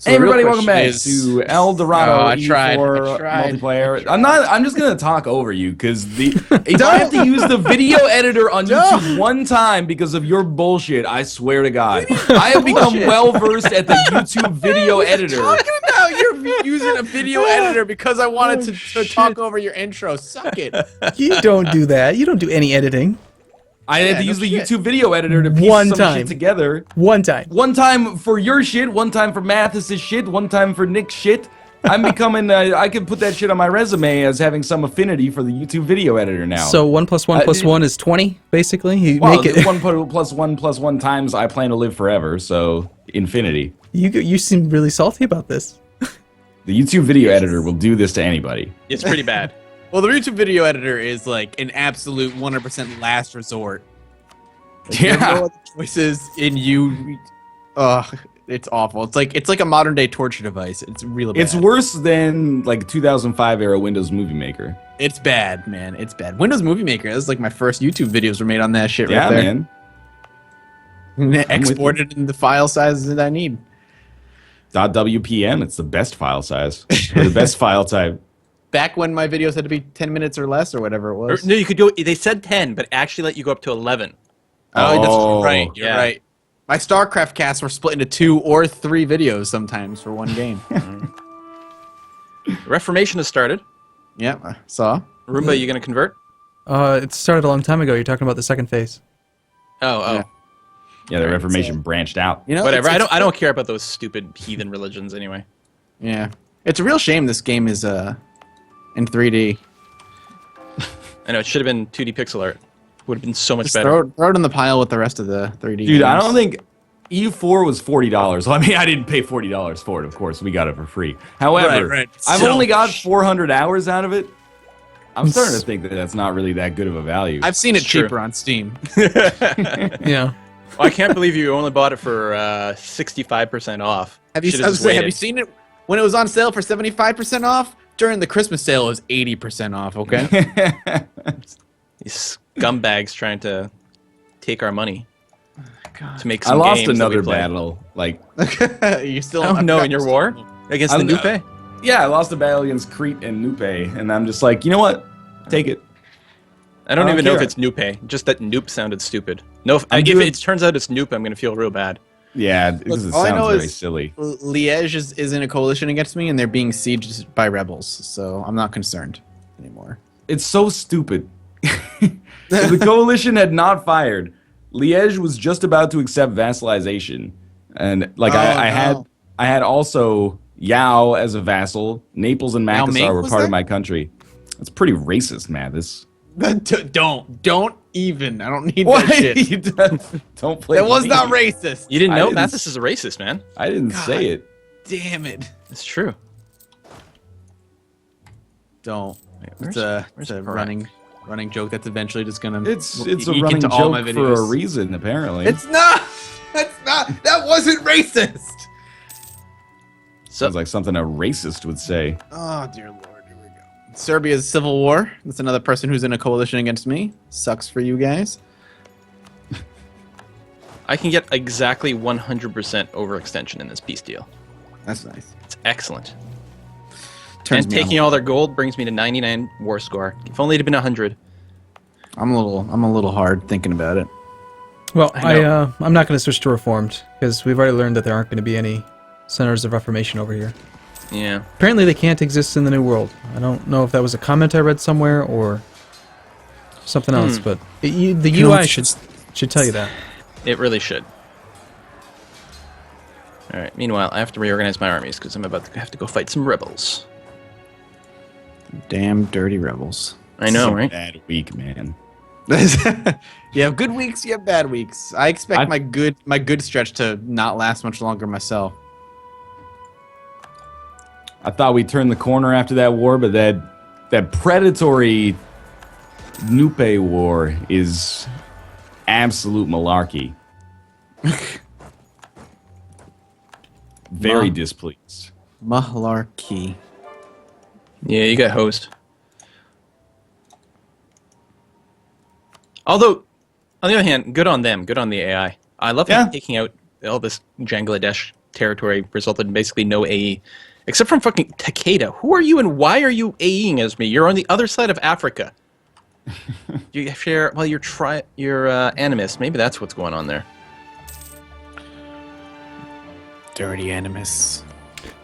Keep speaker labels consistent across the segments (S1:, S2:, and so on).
S1: So
S2: Hey
S1: the real
S2: everybody, welcome
S1: question
S2: back
S1: is-
S2: to El Dorado
S1: I tried.
S2: multiplayer. I'm just gonna talk over you because if I have to use the video editor on YouTube one time because of your bullshit, I swear to God, I have become well versed at the YouTube video editor.
S1: Talking about you're using a video editor because I wanted to talk over your intro. Suck it.
S3: You don't do that. You don't do any editing.
S2: I had to use the
S1: shit.
S2: YouTube video editor to piece
S3: One
S2: some
S3: time.
S2: shit together.
S3: One time.
S2: One time for your shit, one time for Mathis's shit, one time for Nick's shit. I'm becoming, I can put that shit on my resume as having some affinity for the YouTube video editor now.
S3: So 1 + 1 + 1 is 20, basically. You
S2: Well,
S3: make it.
S2: 1 + 1 + 1 times I plan to live forever, so infinity.
S3: You seem really salty about this.
S2: The YouTube video editor will do this to anybody.
S4: It's pretty bad.
S1: Well, the YouTube video editor is like an absolute 100% last resort. Like, you have no other choices in you. Ugh, it's awful. It's like a modern day torture device. It's really bad.
S2: It's worse than like 2005 era Windows Movie Maker.
S1: It's bad, man. It's bad. Windows Movie Maker. This is like my first YouTube videos were made on that shit
S2: Yeah,
S1: right there.
S2: man.
S1: And it exported in the file sizes that I need.
S2: .wpm, it's the best file size. Or the best file type.
S1: Back when my videos had to be 10 minutes or less or whatever it was.
S4: No, you could go. They said 10, but actually let you go up to 11.
S1: Oh,
S2: Oh,
S1: that's right. You're
S4: yeah.
S1: right. My StarCraft casts were split into 2 or 3 videos sometimes for one game.
S4: The Reformation has started.
S1: Yeah, I saw.
S4: Arumba, you gonna convert?
S3: It started a long time ago. You're talking about the second phase.
S4: Oh.
S1: Yeah.
S2: Yeah, the Reformation branched out.
S1: You know,
S4: Whatever.
S1: it's-
S4: I don't care about those stupid heathen religions anyway.
S1: Yeah, it's a real shame this game is in 3D.
S4: I know it should have been 2D pixel art. Would have been so much
S1: Just
S4: better.
S1: throw it in the pile with the rest of the 3D.
S2: Dude, I
S1: games.
S2: don't think EU4 was $40. Well, I mean, I didn't pay $40 for it, of course. We got it for free. However,
S1: Right.
S2: I've
S1: Still.
S2: only got 400 hours out of it. I'm starting to think that that's not really that good of a value.
S1: I've seen it
S4: It's true.
S1: cheaper on Steam.
S3: Yeah.
S4: Well, I can't believe you only bought it for 65% off.
S1: Have you,
S4: Should've
S1: I was
S4: just
S1: gonna say, have you
S4: waited.
S1: seen it when it was on sale for 75% off? During the Christmas sale, it was 80% off. Okay.
S4: These scumbags trying to take our money to make
S2: I
S4: some
S2: lost
S4: games that we
S2: another
S4: play.
S2: battle. Like,
S1: You still?
S4: Oh no! In your war against the
S2: I'm-
S4: Nupe?
S2: yeah, I lost a battle against Crete and Nupe, and I'm just like, you know what? Take it.
S4: I don't
S2: I don't
S4: even know if
S2: care.
S4: it's Nupe. Just that Noop sounded stupid. No, if
S2: doing-
S4: it turns out it's Noop, I'm gonna feel real bad.
S2: Yeah, because it
S1: all I
S2: sounds
S1: know
S2: very
S1: is-
S2: silly.
S1: Liège is in a coalition against me, and they're being sieged by rebels. So I'm not concerned anymore.
S2: It's so stupid. If the coalition had not fired, Liège was just about to accept vassalization, and like I had also Yao as a vassal. Naples and
S1: Yao
S2: Makassar
S1: Ming
S2: were
S1: was
S2: part of
S1: there?
S2: my country. That's pretty racist, man. This
S1: Don't even. I don't need
S2: what?
S1: that shit.
S2: You don't play.
S1: That was
S2: me.
S1: not racist.
S4: You didn't
S2: I
S4: know
S2: didn't
S4: Mathis is a racist, man.
S2: I didn't say it.
S1: Damn it.
S4: It's true.
S1: Don't.
S4: Where's-
S1: It's
S4: where's
S1: a
S4: Parag?
S1: running joke that's eventually just gonna.
S2: It's a
S1: leak
S2: running
S1: into all my
S2: joke for a
S1: videos.
S2: reason, apparently.
S1: It's not. That's not. That wasn't racist.
S2: Sounds like something a racist would say.
S1: Oh dear lord. Here we go. Serbia's civil war. That's another person who's in a coalition against me. Sucks for you guys.
S4: I can get exactly 100% overextension in this peace deal.
S1: That's nice.
S4: It's excellent.
S1: Turns
S4: And
S1: me
S4: taking
S1: on.
S4: all their gold brings me to 99 war score. If only it had been 100.
S1: I'm a little hard thinking about it.
S3: Well,
S4: I
S3: I'm not going to switch to Reformed because we've already learned that there aren't going to be any centers of Reformation over here.
S4: Yeah.
S3: Apparently, they can't exist in the New World. I don't know if that was a comment I read somewhere or something else, but the
S1: know,
S3: UI
S1: it's
S3: should tell you that.
S4: It really should. Alright, meanwhile, I have to reorganize my armies because I'm about to have to go fight some rebels.
S1: Damn dirty rebels.
S4: I know,
S2: It's a
S4: right?
S2: Bad week, man.
S1: You have good weeks, you have bad weeks. I expect
S2: I-
S1: my good stretch to not last much longer myself.
S2: I thought we turned the corner after that war, but that predatory Nupe war is absolute malarkey. Very displeased.
S1: Malarkey.
S4: Yeah, you got hosed. Although, on the other hand, good on them. Good on the AI. I love
S2: Yeah.
S4: taking out all this Bangladesh territory resulted in basically no AE. Except from fucking Takeda. Who are you and why are you AEing as me? You're on the other side of Africa. You share... Well, you're animist. Maybe that's what's going on there.
S1: Dirty animus.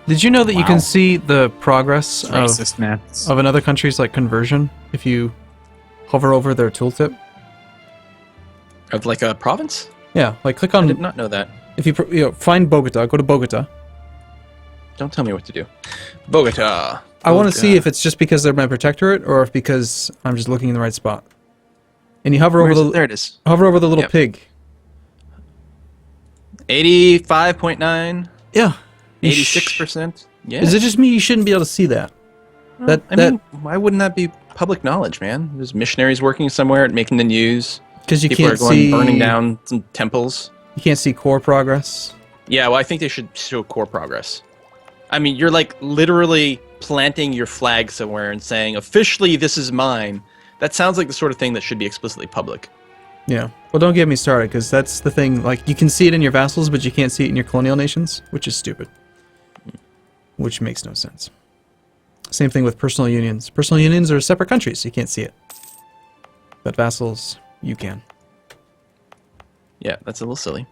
S3: Did you know that you can see the progress
S1: Racist maths.
S3: of another country's like conversion if you hover over their tooltip?
S4: Of like a province?
S3: Yeah, like click
S4: I
S3: on.
S4: did not know that.
S3: If you find Bogota, go to Bogota.
S4: Don't tell me what to do. Bogota.
S3: I want to see if it's just because they're my protectorate or if because I'm just looking in the right spot. And you hover over the
S4: There it is.
S3: hover over the little
S4: Yep.
S3: pig.
S4: 85.9.
S3: Yeah.
S4: 86%. Yeah.
S3: Is it just me? You shouldn't be able to see that.
S4: I mean, why wouldn't that be public knowledge, man? There's missionaries working somewhere making the news.
S3: Because you
S4: People
S3: can't
S4: are going
S3: see
S4: burning down some temples.
S3: You can't see core progress.
S4: Yeah, well, I think they should show core progress. I mean, you're like literally planting your flag somewhere and saying, officially, this is mine. That sounds like the sort of thing that should be explicitly public.
S3: Yeah. Well, don't get me started, because that's the thing. Like, you can see it in your vassals, but you can't see it in your colonial nations, which is stupid. Which makes no sense. Same thing with personal unions. Personal unions are separate countries, so you can't see it. But vassals, you can.
S4: Yeah, that's a little silly.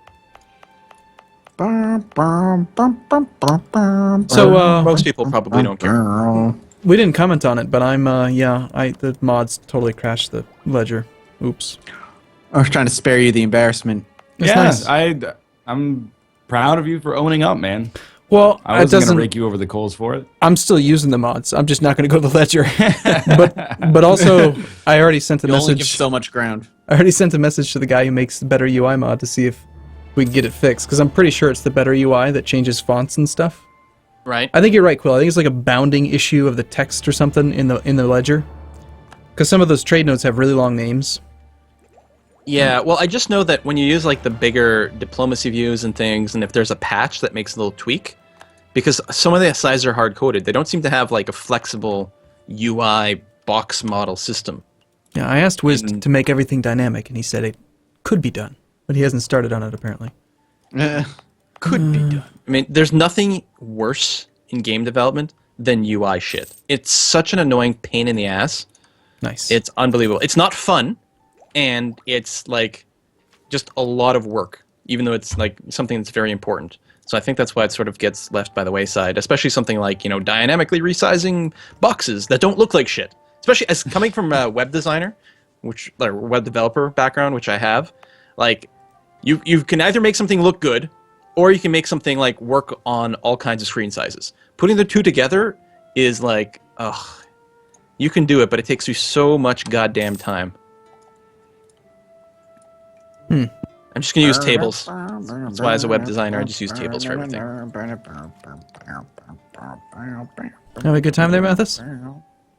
S3: So,
S4: Most people probably don't care.
S3: we didn't comment on it, but the mods totally crashed the ledger. Oops.
S1: I was trying to spare you the embarrassment.
S3: That's nice.
S2: I'm proud of you for owning up, man.
S3: Well,
S2: I wasn't gonna rake you over the coals for it.
S3: I'm still using the mods. I'm just not going to go to the ledger. but also, I already sent a
S1: You only give
S3: message.
S1: so much ground.
S3: I already sent a message to the guy who makes the better UI mod to see if we can get it fixed. Because I'm pretty sure it's the better UI that changes fonts and stuff.
S4: Right.
S3: I think you're right, Quill. I think it's like a bounding issue of the text or something in the ledger. Because some of those trade notes have really long names.
S4: Yeah, well, I just know that when you use like the bigger diplomacy views and things, and if there's a patch that makes a little tweak, because some of the SIs are hard-coded, they don't seem to have like a flexible UI box model system.
S3: Yeah, I asked Wiz to make everything dynamic, and he said it could be done. But he hasn't started on it, apparently.
S1: Could be done.
S4: I mean, there's nothing worse in game development than UI shit. It's such an annoying pain in the ass.
S3: Nice.
S4: It's unbelievable. It's not fun, and it's like just a lot of work, even though it's like something that's very important. So I think that's why it sort of gets left by the wayside, especially something like, dynamically resizing boxes that don't look like shit. Especially as coming from a web designer, web developer background, which I have, like you can either make something look good, or you can make something like work on all kinds of screen sizes. Putting the two together is like, you can do it, but it takes you so much goddamn time. I'm just gonna use tables. That's why, as a web designer, I just use tables for everything.
S3: Have a good time there, Mathis?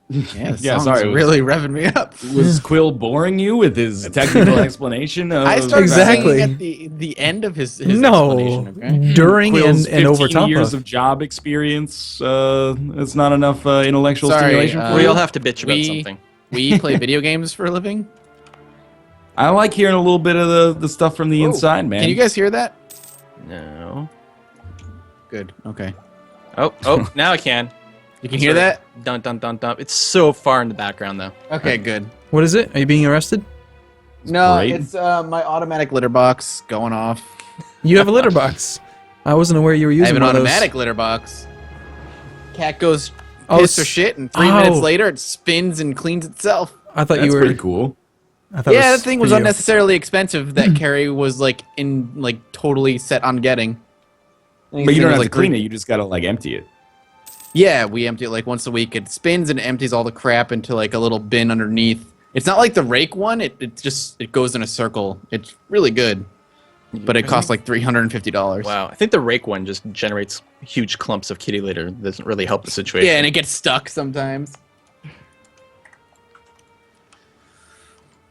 S1: Yeah,
S2: sorry, it was-
S1: really revving me up.
S2: Was Quill boring you with his technical explanation of
S1: I started
S3: Exactly.
S1: singing at the end of his
S3: No.
S1: explanation. Okay?
S3: During
S2: Quill's
S3: and over
S2: 15
S3: top
S2: years
S3: of.
S2: of job experience? It's not enough intellectual
S1: Sorry,
S2: stimulation for
S4: We
S2: you?
S4: all have to bitch about something.
S1: We play video games for a living.
S2: I like hearing a little bit of the stuff from the inside, man.
S1: Can you guys hear that?
S4: No.
S1: Good. Okay.
S4: Oh, now I can.
S1: You can hear that?
S4: Dun dun dun dun. It's so far in the background though.
S1: Okay, good.
S3: What is it? Are you being arrested?
S1: No,
S2: great.
S1: it's my automatic litter box going off.
S3: You have a litter box. I wasn't aware you were
S1: I
S3: using
S1: have an
S3: one of those.
S1: automatic litter box. Cat goes
S3: Oh,
S1: piss or shit, and 3
S3: oh.
S1: minutes later it spins and cleans itself.
S3: I thought
S2: That's
S3: you were.
S2: pretty cool.
S3: I thought it
S1: Yeah,
S3: was
S1: that thing
S3: for
S1: was
S3: you.
S1: unnecessarily expensive that Carrie was totally set on getting.
S2: But you don't have to clean it. You just gotta empty it.
S1: Yeah, we empty it once a week. It spins and empties all the crap into a little bin underneath. It's not like the rake one. It goes in a circle. It's really good, but it costs $350.
S4: Wow. I think the rake one just generates huge clumps of kitty litter. Doesn't really help the situation.
S1: Yeah, and it gets stuck sometimes.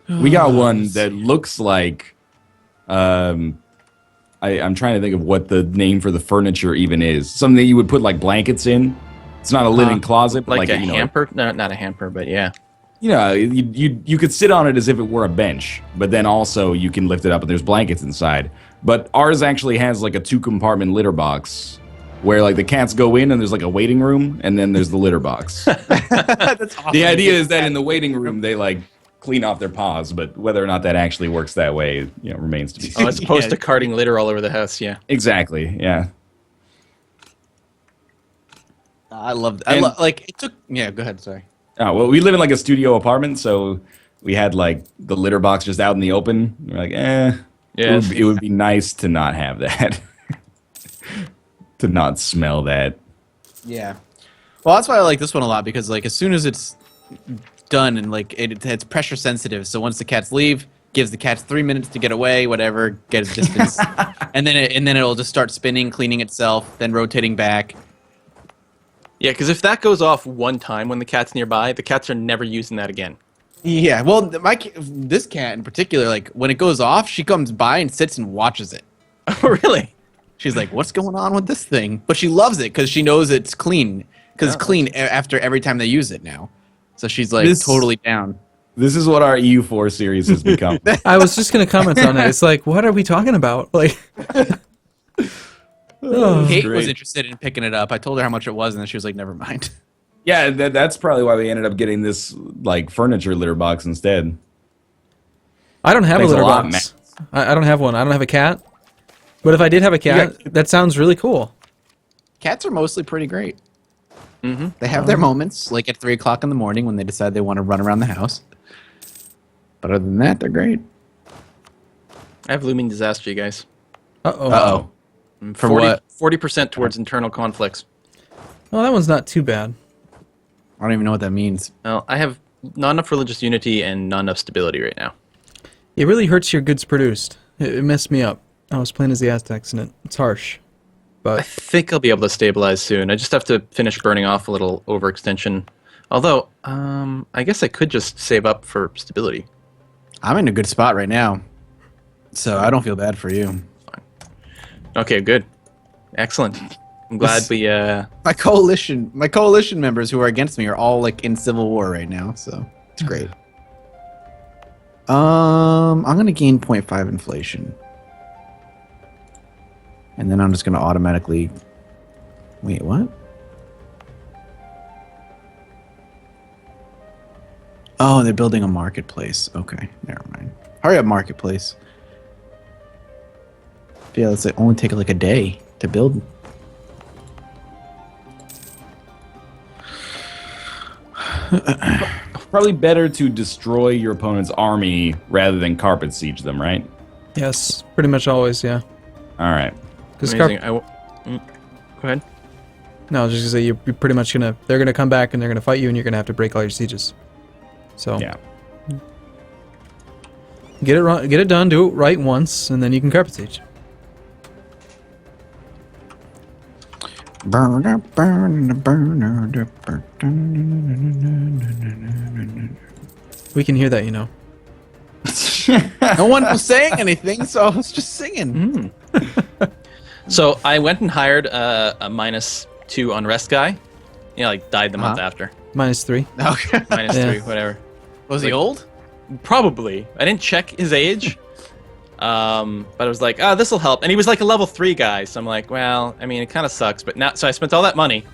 S2: We got one that looks like. I'm trying to think of what the name for the furniture even is. Something that you would put blankets in. It's not a linen closet, but
S4: like a hamper. No, not a hamper, but yeah.
S2: You could sit on it as if it were a bench, but then also you can lift it up and there's blankets inside. But ours actually has like a 2-compartment litter box where like the cats go in and there's like a waiting room and then there's the litter box.
S1: That's awesome.
S2: The idea is that in the waiting room they like clean off their paws, but whether or not that actually works that way, remains to be seen.
S4: Oh, as opposed to carting litter all over the house, yeah.
S2: Exactly, yeah.
S1: I love that.
S2: And-
S1: Like it took. Yeah, go ahead. Sorry.
S2: Oh, well, we live in like a studio apartment, so we had like the litter box just out in the open. We're like,
S4: Yeah.
S2: it would be nice to not have that. To not smell that.
S1: Yeah. Well, that's why I like this one a lot because like as soon as it's done and like it's pressure sensitive, so once the cats leave, gives the cats 3 minutes to get away, whatever, get a distance, and then it'll just start spinning, cleaning itself, then rotating back.
S4: Yeah, because if that goes off one time when the cat's nearby, the cats are never using that again.
S1: Yeah. Well, this cat in particular, like when it goes off, she comes by and sits and watches it.
S4: Oh, really?
S1: She's like, "What's going on with this thing?" But she loves it because she knows it's clean. Because it's clean after every time they use it now. So she's like totally down.
S2: This is what our EU4 series has become.
S3: I was just gonna comment on it. It's like, what are we talking about? Like,
S1: Kate
S2: great.
S1: was interested in picking it up. I told her how much it was, and then she was like, "Never mind."
S2: Yeah, that's probably why we ended up getting this like furniture litter box instead.
S3: I don't have
S2: Thanks
S3: a
S2: a
S3: litter
S2: lot,
S3: box. I don't have one. I don't have a cat. But if I did have a cat, that sounds really cool.
S1: Cats are mostly pretty great. Mm-hmm. They have their moments, like at 3 o'clock in the morning when they decide they want to run around the house. But other than that, they're great.
S4: I have looming disaster, you guys.
S3: Uh-oh.
S1: For what?
S4: 40% towards internal conflicts.
S3: Well, that one's not too bad.
S1: I don't even know what that means.
S4: Well, I have not enough religious unity and not enough stability right now.
S3: It really hurts your goods produced. It messed me up. I was playing as the Aztecs, and it's harsh.
S4: I
S3: But
S4: think I'll be able to stabilize soon. I just have to finish burning off a little overextension. Although, I guess I could just save up for stability.
S1: I'm in a good spot right now, so I don't feel bad for you.
S4: Okay, good. Excellent. I'm glad we,
S1: My coalition members who are against me are all like in civil war right now, so it's great. I'm gonna gain 0.5 inflation. And then I'm just going to automatically... Wait, what? Oh, they're building a marketplace. Okay, never mind. Hurry up, marketplace. Yeah, let's only take like a day to build.
S2: Probably better to destroy your opponent's army rather than carpet siege them, right?
S3: yes, pretty much always, yeah.
S2: All right.
S3: Because
S4: amazing. Go ahead.
S3: no, I was just gonna say you're pretty much gonna. They're gonna come back and they're gonna fight you, and you're gonna have to break all your sieges. So
S2: Yeah.
S3: get it done, do it right once, and then you can carpet siege. We can hear that, you know.
S1: No one was saying anything, so I was just singing.
S4: So I went and hired a -2 unrest guy. Like died the month after.
S3: -3.
S1: Okay.
S4: -3, whatever.
S1: Was he old?
S4: Probably. I didn't check his age. But I was like, oh, this will help. And he was like a level 3 guy. So I'm like, well, I mean, it kind of sucks. But now, so I spent all that money.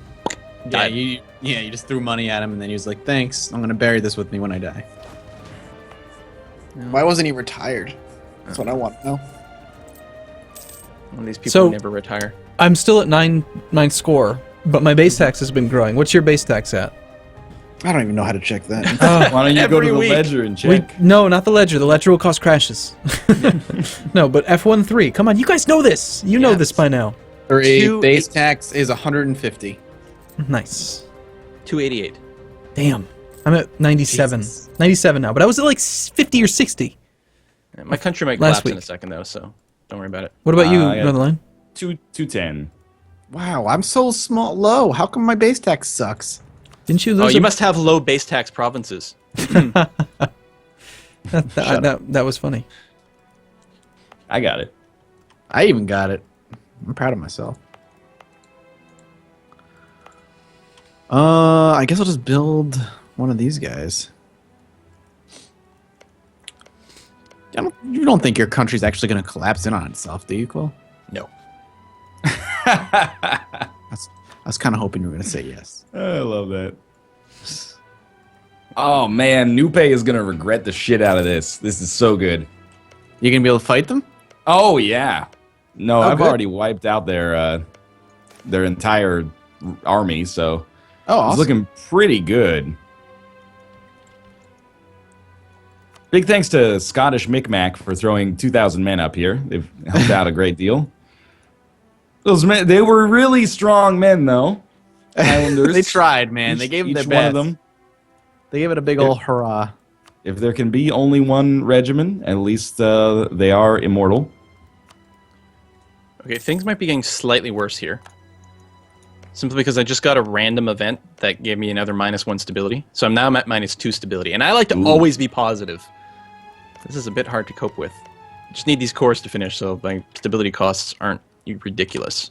S1: Yeah,
S4: Died.
S1: you just threw money at him, and then he was like, "Thanks, I'm gonna bury this with me when I die." Why wasn't he retired? That's what I want to know.
S4: One of these people
S3: So-
S4: never retire.
S3: I'm still at 9 score, but my base tax has been growing. What's your base tax at?
S1: I don't even know how to check that.
S2: Why don't you go to
S4: Every
S2: the
S4: week.
S2: ledger and check?
S3: No, not the ledger. The ledger will cause crashes. No, but F13. Come on, you guys know this. You know
S4: Yes.
S3: this by now.
S1: Base tax is 150.
S3: Nice.
S4: 288.
S3: Damn. I'm at 97.
S1: Jesus.
S3: 97 now, but I was at like 50 or 60.
S4: Yeah, my country might
S3: Last
S4: collapse in a
S3: week.
S4: second, though, so don't worry about it.
S3: What about you,
S2: I got-
S3: Northern Line?
S2: 210.
S1: Wow, I'm so low. How come my base tax sucks?
S3: Didn't you
S4: Oh,
S3: lose?
S4: you must have low base tax provinces.
S3: That was funny.
S2: I got it.
S1: I even got it. I'm proud of myself. I guess I'll just build one of these guys. I don't You don't think your country's actually going to collapse in on itself, do you, Cole?
S4: No.
S1: I was kind of hoping you were going to say yes.
S2: I love that. Oh man, Nupe is gonna regret the shit out of this. This is so good.
S1: You going to be able to fight them?
S2: Oh yeah. No, I've
S1: good.
S2: already wiped out their entire army, so
S1: Oh, awesome.
S2: it's looking pretty good. Big thanks to Scottish Micmac for throwing 2,000 men up here. They've helped out a great deal. Those men, they were really strong men, though. Islanders.
S1: They tried, man. They gave it their
S2: each
S1: best.
S2: one of them.
S1: They gave it a big old hurrah.
S2: If there can be only one regiment, at least they are immortal.
S4: Okay, things might be getting slightly worse here. Simply because I just got a random event that gave me another -1 stability. So I'm now at -2 stability. And I like to always be positive. This is a bit hard to cope with. I just need these cores to finish so my stability costs aren't ridiculous.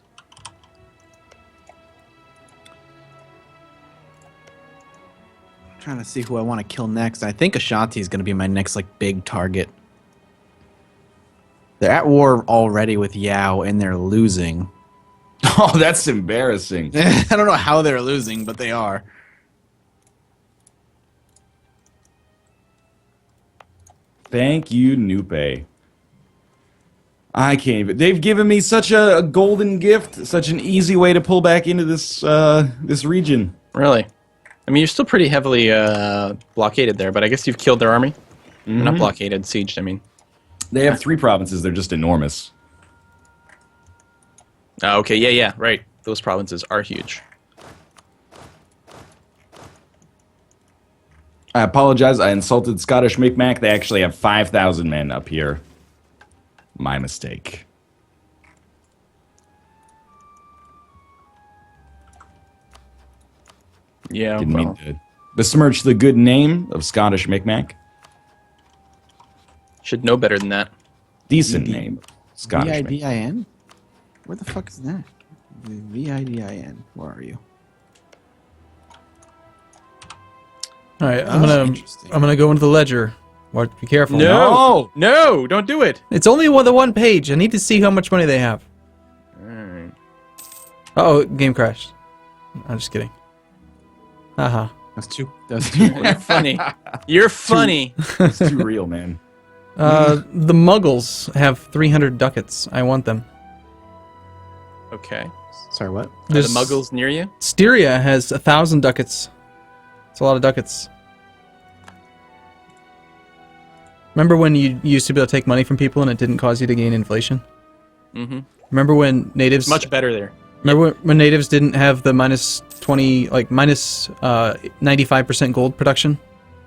S1: I'm trying to see who I want to kill next. I think Ashanti is going to be my next like big target. They're at war already with Yao, and they're losing.
S2: Oh, that's embarrassing.
S1: I don't know how they're losing, but they are.
S2: Thank you, Nupe. I can't even. They've given me such a golden gift, such an easy way to pull back into this this region.
S4: Really? I mean, you're still pretty heavily blockaded there, but I guess you've killed their army? Not blockaded, sieged, I mean.
S2: They have 3 provinces. They're just enormous.
S4: Okay, yeah, right. Those provinces are huge.
S2: I apologize. I insulted Scottish Micmac. They actually have 5,000 men up here. My mistake.
S4: Yeah,
S2: Didn't mean to besmirch the good name of Scottish Micmac.
S4: should know better than that.
S2: Decent name. Scottish Micmac.
S1: VIDIN? Where the fuck is that? VIDIN. Where are you?
S3: All right,
S1: Interesting.
S3: I'm gonna go into the ledger. Be careful.
S4: No, don't do it.
S3: It's only the one page. I need to see how much money they have.
S4: Alright.
S3: Oh, game crashed. I'm just kidding. Haha.
S1: That's too. That's too.
S4: You're funny. You're funny.
S2: It's too real, man.
S3: The Muggles have 300 ducats. I want them.
S4: Okay.
S1: Sorry, what?
S4: Are the
S3: There's-
S4: Muggles near you?
S3: Styria has 1,000 ducats. It's a lot of ducats. Remember when you used to be able to take money from people and it didn't cause you to gain inflation?
S4: Mm-hmm.
S3: Remember when natives...
S4: Much better there.
S3: Remember when natives didn't have the -20, like minus 95% gold production?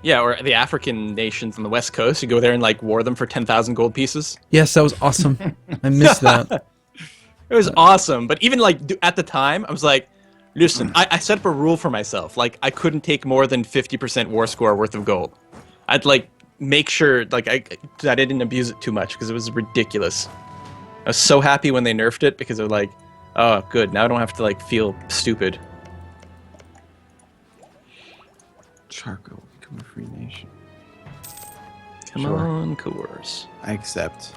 S4: Yeah, or the African nations on the West Coast, you go there and like war them for 10,000 gold pieces.
S3: Yes, that was awesome. I missed that.
S4: It was awesome, but even like at the time, I was like, listen, I set up a rule for myself. Like I couldn't take more than 50% war score worth of gold. I'd like make sure like I didn't abuse it too much because it was ridiculous. I was so happy when they nerfed it because they're like, oh, good. Now I don't have to like feel stupid.
S1: Charcoal. Become a free nation.
S4: Come
S1: Sure.
S4: on, cores.
S1: I accept.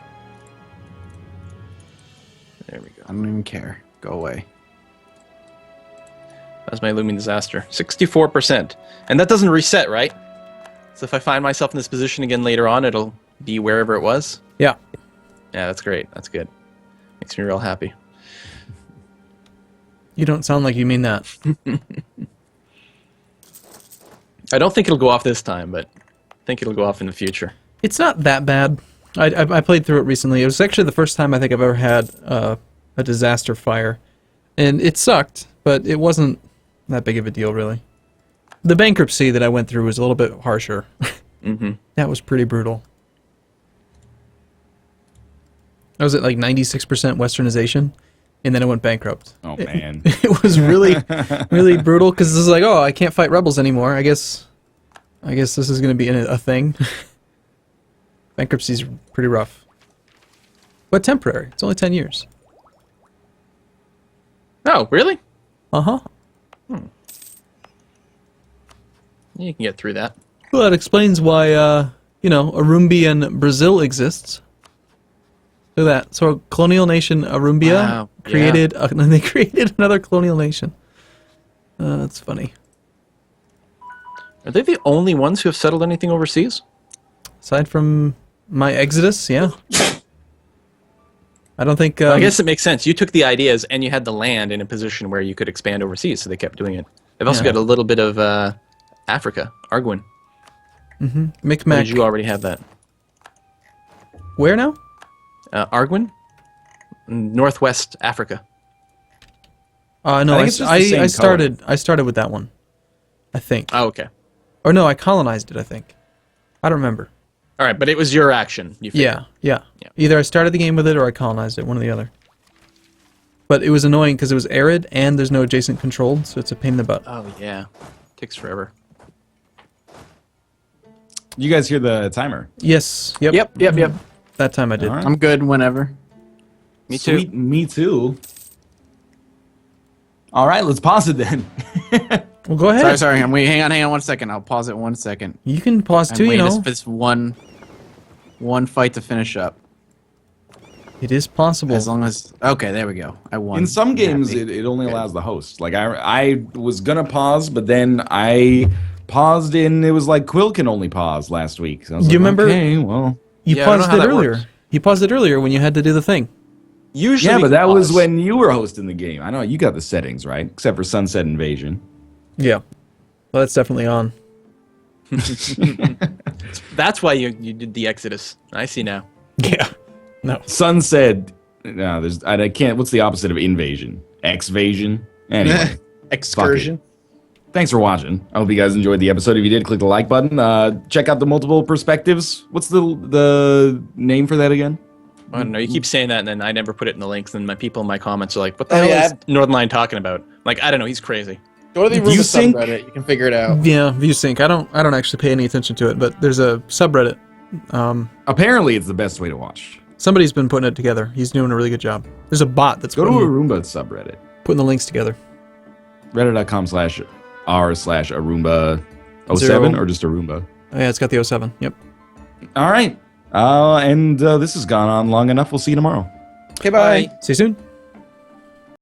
S4: There we go.
S1: I don't even care. Go away.
S4: That was my looming disaster. 64%. And that doesn't reset, right? So if I find myself in this position again later on, it'll be wherever it was?
S3: Yeah.
S4: Yeah, that's great. That's good. Makes me real happy.
S3: You don't sound like you mean that.
S4: I don't think it'll go off this time, but I think it'll go off in the future.
S3: It's not that bad. I played through it recently. It was actually the first time I think I've ever had a disaster fire. And it sucked, but it wasn't that big of a deal, really. The bankruptcy that I went through was a little bit harsher.
S4: Mm-hmm.
S3: That was pretty brutal. I was at like 96% westernization, and then I went bankrupt.
S2: Oh, man.
S3: It was really, really brutal, because it's like, oh, I can't fight rebels anymore. I guess this is going to be a thing. Bankruptcy's pretty rough. But temporary. It's only 10 years.
S4: Oh, really?
S3: Uh-huh.
S4: You can get through that.
S3: Well, that explains why, Arumba and Brazil exists. Look at that. So colonial nation Arumbia
S4: Wow,
S3: created, and they created another colonial nation. That's funny.
S4: Are they the only ones who have settled anything overseas?
S3: Aside from my exodus, yeah. I don't think.
S4: I guess it makes sense. You took the ideas and you had the land in a position where you could expand overseas, so they kept doing it. They've also got a little bit of Africa, Arguin. Or
S3: Micmac.
S4: did you already have that?
S3: Where now?
S4: Arguin? Northwest Africa.
S3: No,
S2: think it's just the same
S3: I started with that one. I think.
S4: Oh, okay.
S3: Or no, I colonized it, I think. I don't remember.
S4: All right, but it was your action. You figured.
S3: Yeah. Either I started the game with it or I colonized it, one or the other. But it was annoying because it was arid and there's no adjacent controlled, so it's a pain in the butt.
S4: Oh, yeah. Takes forever.
S2: You guys hear the timer?
S3: Yes. Yep.
S1: Yep.
S3: That time I did.
S2: All right.
S1: I'm good whenever.
S4: Me too.
S2: Sweet, me too. All right, let's pause it then.
S3: Well, go ahead.
S1: Sorry. Hang on 1 second. I'll pause it 1 second.
S3: You can pause
S1: I'm
S3: too, you
S1: waiting
S3: know.
S1: for this one fight to finish up.
S3: It is possible.
S1: As long as okay, there we go. I won.
S2: In some
S1: I'm
S2: games,
S1: happy.
S2: it only allows the host. Like I was gonna pause, but then I paused and it was like Quill can only pause last week. So I was
S3: Do you
S2: like,
S3: remember-
S2: Okay, well,
S3: You
S4: Yeah, I don't
S3: paused
S4: know how
S3: it
S4: that
S3: earlier.
S4: works.
S3: You paused it earlier when you had to do the thing.
S4: Usually
S2: yeah,
S4: we
S2: but
S4: can
S2: that was
S4: pause.
S2: when you were hosting the game. I know you got the settings right, except for Sunset Invasion.
S3: Yeah. Well, that's definitely on.
S4: That's why you did the Exodus. I see now.
S3: Yeah. No.
S2: Sunset. No, I can't. What's the opposite of invasion? Exvasion. Anyway.
S1: Excursion.
S2: Thanks for watching. I hope you guys enjoyed the episode. If you did, click the like button. Check out the multiple perspectives. What's the name for that again?
S4: I don't know. You keep saying that, and then I never put it in the links. And my people in my comments are like, "What the
S1: Oh,
S4: hell
S1: yeah.
S4: is Northernline talking about?" Like, I don't know. He's crazy.
S1: Go to the
S2: Arumba
S1: Arumba
S2: ViewSync?
S1: subreddit. You can figure it out.
S3: Yeah, ViewSync. I don't actually pay any attention to it, but there's a subreddit.
S2: Apparently, it's the best way to watch.
S3: Somebody's been putting it together. He's doing a really good job. There's a bot that's
S2: Go to
S3: putting,
S2: Arumba subreddit.
S3: putting the links together.
S2: Reddit.com/r/Arumba07
S3: Zero.
S2: or just Arumba.
S3: Oh, yeah, it's got the 07. Yep.
S2: All right. And this has gone on long enough. We'll see you tomorrow.
S1: Okay, bye.
S3: See you soon.